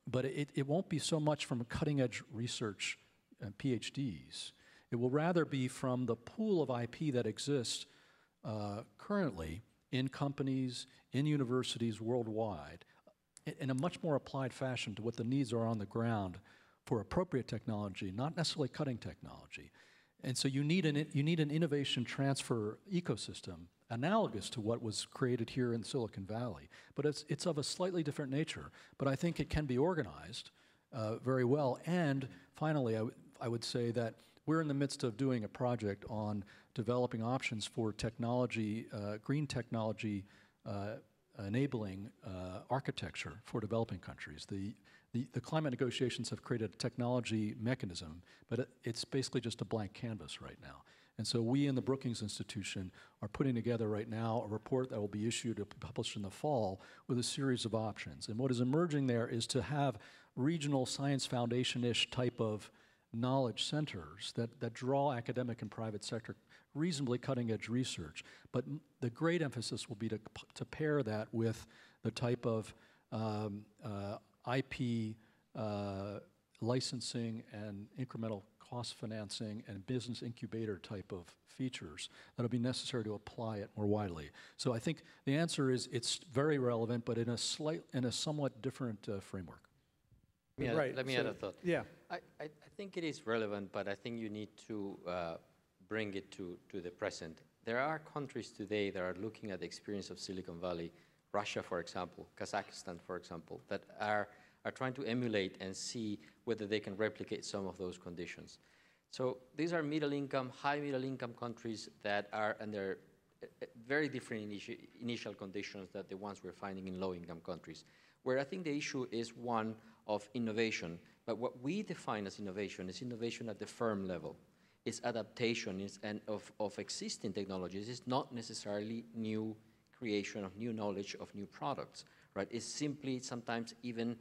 but it won't be so much from cutting edge research and PhDs. It will rather be from the pool of IP that exists currently in companies, in universities worldwide, in a much more applied fashion to what the needs are on the ground for appropriate technology, not necessarily cutting technology. And so you need an innovation transfer ecosystem analogous to what was created here in Silicon Valley. But it's of a slightly different nature. But I think it can be organized very well. And finally, I would say that we're in the midst of doing a project on developing options for technology, green technology enabling architecture for developing countries. The climate negotiations have created a technology mechanism, but it's basically just a blank canvas right now. And so we in the Brookings Institution are putting together right now a report that will be issued and published in the fall with a series of options. And what is emerging there is to have regional science foundation-ish type of knowledge centers that draw academic and private sector reasonably cutting-edge research. But the great emphasis will be to pair that with the type of IP licensing and incremental cost financing and business incubator type of features that will be necessary to apply it more widely. So I think the answer is it's very relevant, but in a somewhat different framework. Let me add a thought. Yeah. I think it is relevant, but I think you need to bring it to the present. There are countries today that are looking at the experience of Silicon Valley, Russia, for example, Kazakhstan, for example, that are trying to emulate and see whether they can replicate some of those conditions. So these are middle-income, high middle-income countries that are under very different initial conditions than the ones we're finding in low-income countries, where I think the issue is one of innovation. But what we define as innovation is innovation at the firm level. It's adaptation of existing technologies. It's not necessarily new creation of new knowledge of new products, right? It's simply sometimes even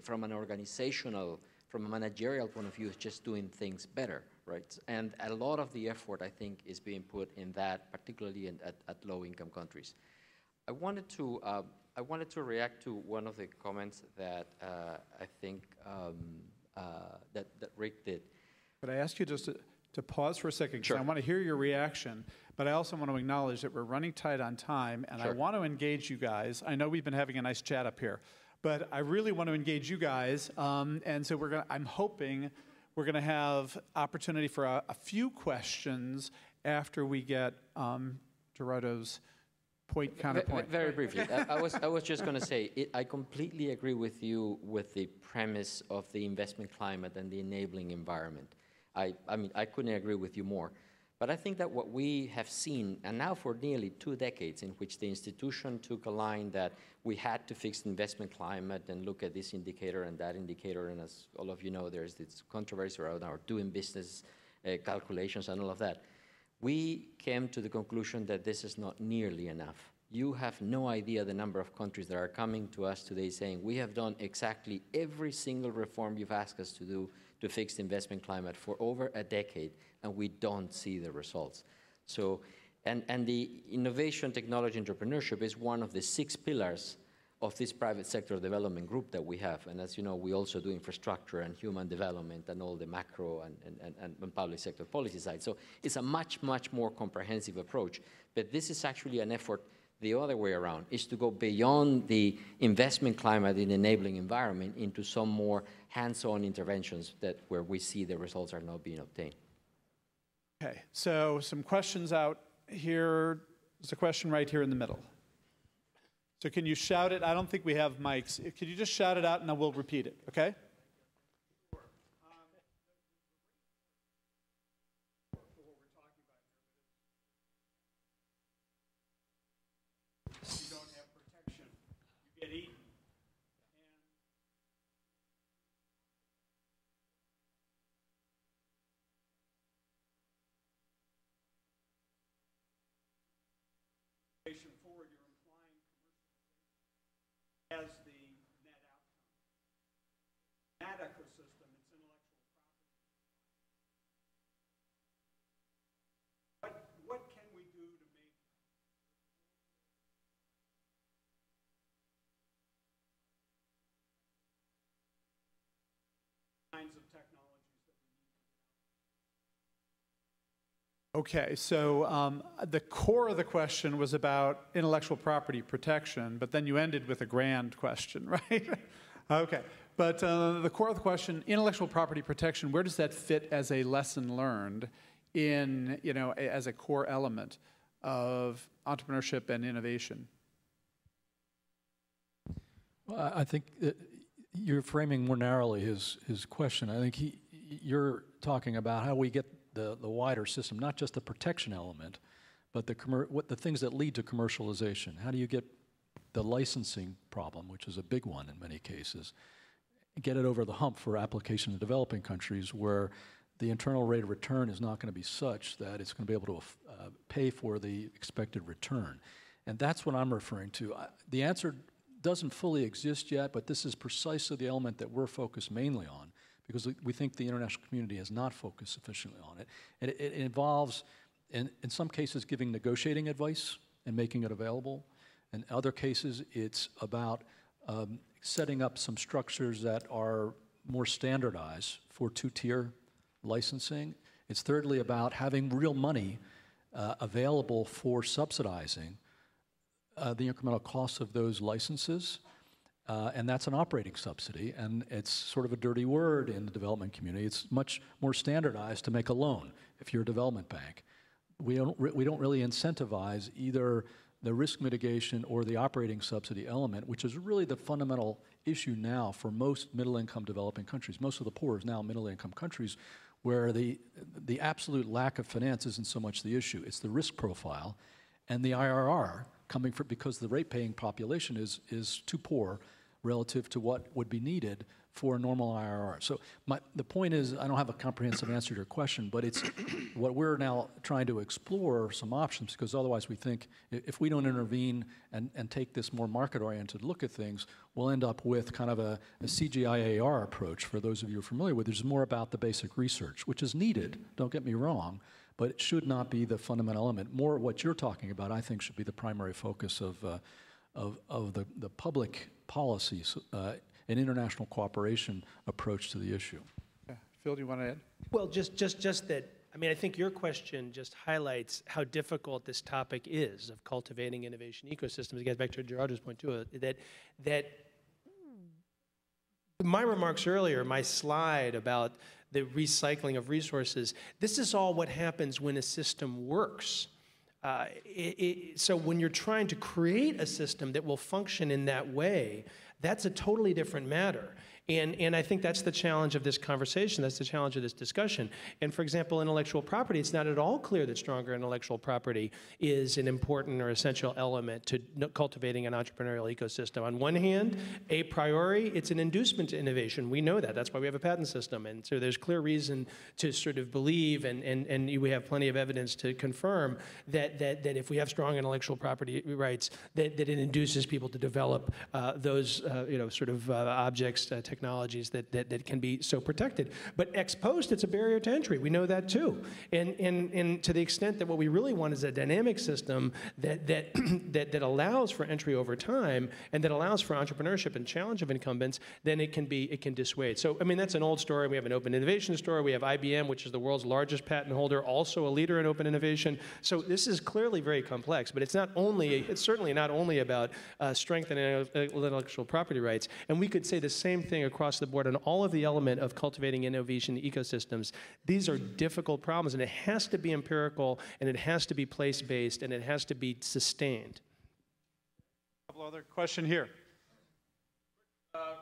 from an organizational, from a managerial point of view, it's just doing things better, right? And a lot of the effort, I think, is being put in that, particularly at low-income countries. I wanted to react to one of the comments that I think that Rick did. Could I ask you just to pause for a second? 'Cause Sure. I want to hear your reaction, but I also want to acknowledge that we're running tight on time, and I Sure. want to engage you guys. I know we've been having a nice chat up here, but I really want to engage you guys, and so I'm hoping we're going to have opportunity for a few questions after we get Gerardo's counterpoint. Very briefly, I was just going to say, I completely agree with you with the premise of the investment climate and the enabling environment. I mean, I couldn't agree with you more. But I think that what we have seen, and now for nearly 2 decades, in which the institution took a line that we had to fix the investment climate and look at this indicator and that indicator, and as all of you know, there's this controversy around our doing business calculations and all of that. We came to the conclusion that this is not nearly enough. You have no idea the number of countries that are coming to us today saying, we have done exactly every single reform you've asked us to do to fix the investment climate for over a decade, and we don't see the results. So, and the innovation, technology, entrepreneurship is one of the 6 pillars of this private sector development group that we have. And as you know, we also do infrastructure and human development and all the macro and public sector policy side. So it's a much, much more comprehensive approach. But this is actually an effort the other way around, is to go beyond the investment climate in enabling environment into some more hands-on interventions where we see the results are not being obtained. Okay, so some questions out here. There's a question right here in the middle. So can you shout it? I don't think we have mics. Could you just shout it out and then we'll repeat it, okay? You don't have protection. You get eaten. Forward, you're implying as the net outcome. That ecosystem, it's intellectual property. What can we do to make kinds of technologies that we need? Okay, so the core of the question was about intellectual property protection, but then you ended with a grand question, right? Okay, but the core of the question, intellectual property protection, where does that fit as a lesson learned in, as a core element of entrepreneurship and innovation? Well, I think you're framing more narrowly his question. I think you're talking about how we get the wider system, not just the protection element, but the things that lead to commercialization. How do you get the licensing problem, which is a big one in many cases, get it over the hump for application in developing countries where the internal rate of return is not going to be such that it's going to be able to pay for the expected return. And that's what I'm referring to. The answer doesn't fully exist yet, but this is precisely the element that we're focused mainly on, because we think the international community has not focused sufficiently on it. And it involves, in some cases, giving negotiating advice and making it available. In other cases, it's about setting up some structures that are more standardized for 2-tier licensing. It's thirdly about having real money available for subsidizing the incremental costs of those licenses. And that's an operating subsidy, and it's sort of a dirty word in the development community. It's much more standardized to make a loan if you're a development bank. We don't really incentivize either the risk mitigation or the operating subsidy element, which is really the fundamental issue now for most middle-income developing countries. Most of the poor is now middle-income countries, where the absolute lack of finance isn't so much the issue. It's the risk profile and the IRR coming from, because the rate-paying population is too poor relative to what would be needed for a normal IRR. So the point is, I don't have a comprehensive answer to your question, but it's what we're now trying to explore some options, because otherwise we think if we don't intervene and take this more market-oriented look at things, we'll end up with kind of a CGIAR approach. For those of you who are familiar with it, there's more about the basic research, which is needed, don't get me wrong, but it should not be the fundamental element. More what you're talking about, I think, should be the primary focus of the public policies, an international cooperation approach to the issue. Phil, do you want to add? Well, just that, I mean, I think your question just highlights how difficult this topic is of cultivating innovation ecosystems. It gets back to Gerardo's point too, that my remarks earlier, my slide about the recycling of resources, this is all what happens when a system works. So when you're trying to create a system that will function in that way, that's a totally different matter. And I think that's the challenge of this conversation, that's the challenge of this discussion. And for example, intellectual property, it's not at all clear that stronger intellectual property is an important or essential element to cultivating an entrepreneurial ecosystem. On one hand, a priori, it's an inducement to innovation. We know that, that's why we have a patent system. And so there's clear reason to sort of believe, and we have plenty of evidence to confirm that if we have strong intellectual property rights, that it induces people to develop those objects, technologies that can be so protected. But ex post, it's a barrier to entry. We know that too. And to the extent that what we really want is a dynamic system that allows for entry over time and that allows for entrepreneurship and challenge of incumbents, then it can dissuade. So, I mean, that's an old story. We have an open innovation story. We have IBM, which is the world's largest patent holder, also a leader in open innovation. So this is clearly very complex, but it's certainly not only about strengthening intellectual property rights. And we could say the same thing across the board on all of the element of cultivating innovation ecosystems. These are difficult problems, and it has to be empirical, and it has to be place-based, and it has to be sustained. A couple other question here.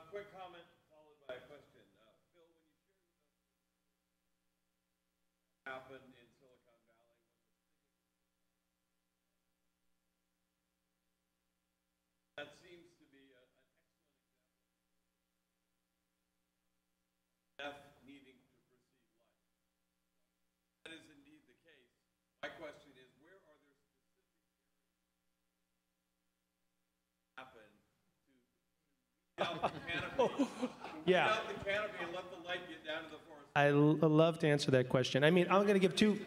Quick comment followed by a question. Phil, when you shared what happened in Silicon Valley, that seems to be an excellent example of death needing to precede life. That is indeed the case. My question is, where are there specific areas that happen to out the canopy, Yeah. out the canopy and let the light get down to the forest? I love to answer that question. I mean, I'm going to give two.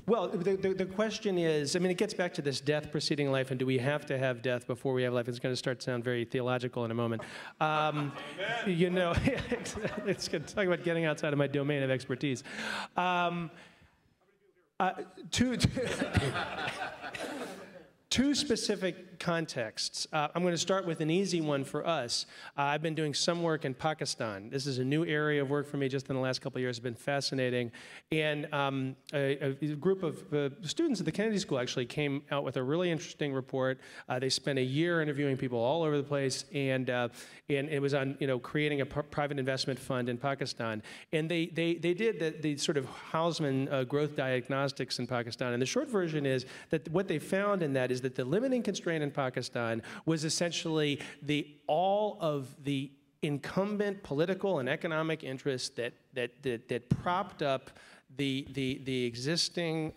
Well, the question is, I mean, it gets back to this death preceding life, and do we have to have death before we have life? It's going to start to sound very theological in a moment. You know, it's going to talk about getting outside of my domain of expertise. Two specific contexts. I'm going to start with an easy one for us. I've been doing some work in Pakistan. This is a new area of work for me just in the last couple of years. It's been fascinating. And a group of students at the Kennedy School actually came out with a really interesting report. They spent a year interviewing people all over the place, and it was on creating a private investment fund in Pakistan. And they did the sort of Hausman growth diagnostics in Pakistan. And the short version is that what they found in that is that the limiting constraint in Pakistan was essentially all of the incumbent political and economic interests that propped up the existing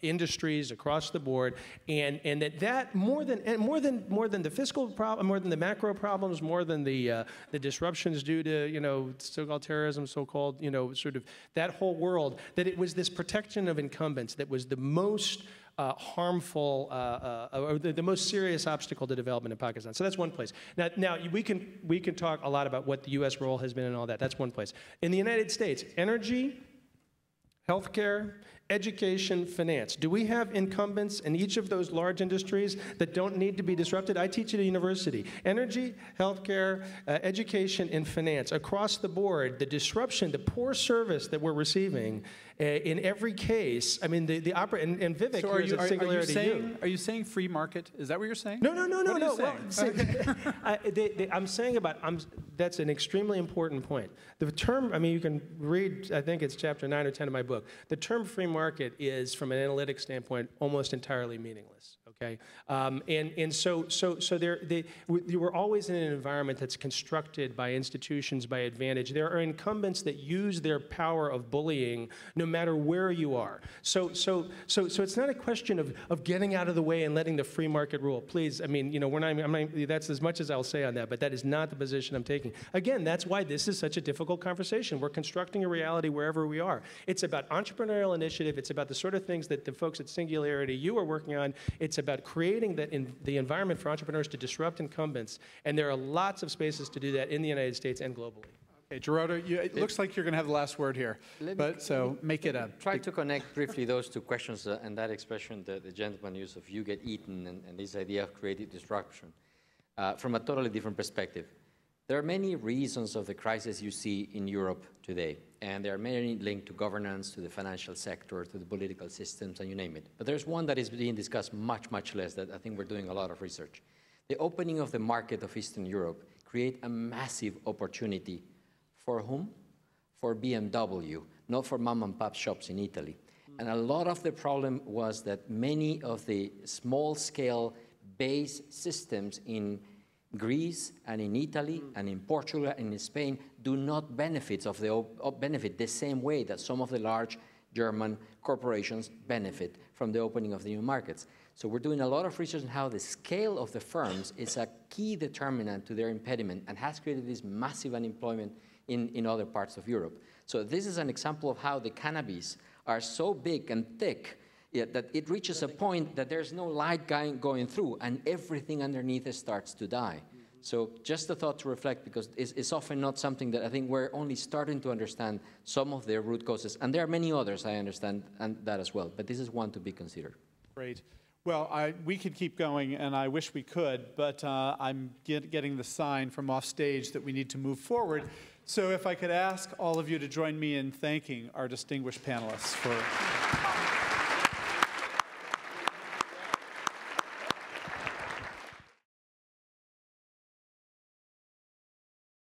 industries across the board, and that more than the fiscal problem, more than the macro problems, more than the disruptions due to so-called terrorism, so-called sort of that whole world, that it was this protection of incumbents that was the most harmful or the most serious obstacle to development in Pakistan. So that's one place. Now we can talk a lot about what the U.S. role has been and all that. That's one place. In the United States, energy, healthcare, education, finance. Do we have incumbents in each of those large industries that don't need to be disrupted? I teach at a university. Energy, healthcare, education, and finance. Across the board, the disruption, the poor service that we're receiving in every case, I mean, and Vivek So here is a singularity view. are you saying free market? Is that what you're saying? No. What are you saying? I'm saying that's an extremely important point. The term, I mean, you can read, I think it's chapter 9 or 10 of my book. The term free market is, from an analytic standpoint, almost entirely meaningless. Okay, we're always in an environment that's constructed by institutions by advantage. There are incumbents that use their power of bullying no matter where you are. So it's not a question of getting out of the way and letting the free market rule. Please, I mean, that's as much as I'll say on that, but that is not the position I'm taking. Again, that's why this is such a difficult conversation. We're constructing a reality wherever we are. It's about entrepreneurial initiative. It's about the sort of things that the folks at Singularity, you are working on. It's about creating the environment for entrepreneurs to disrupt incumbents, and there are lots of spaces to do that in the United States and globally. Okay, Gerardo, it looks like you're going to have the last word here, so make it a... Try to connect briefly those two questions and that expression the gentleman used of you get eaten and this idea of creative disruption from a totally different perspective. There are many reasons of the crisis you see in Europe today, and there are many linked to governance, to the financial sector, to the political systems, and you name it. But there's one that is being discussed much, much less that I think we're doing a lot of research. The opening of the market of Eastern Europe create a massive opportunity. For whom? For BMW, not for mom and pop shops in Italy. And a lot of the problem was that many of the small-scale base systems in Greece and in Italy and in Portugal and in Spain do not benefit the same way that some of the large German corporations benefit from the opening of the new markets. So we're doing a lot of research on how the scale of the firms is a key determinant to their impediment and has created this massive unemployment in other parts of Europe. So this is an example of how the cannabis are so big and thick that it reaches a point that there's no light going through and everything underneath starts to die. So just a thought to reflect, because it's often not something that I think we're only starting to understand some of their root causes. And there are many others, I understand, and that as well. But this is one to be considered. Great. Well, we could keep going, and I wish we could, but I'm getting the sign from off stage that we need to move forward. So if I could ask all of you to join me in thanking our distinguished panelists for...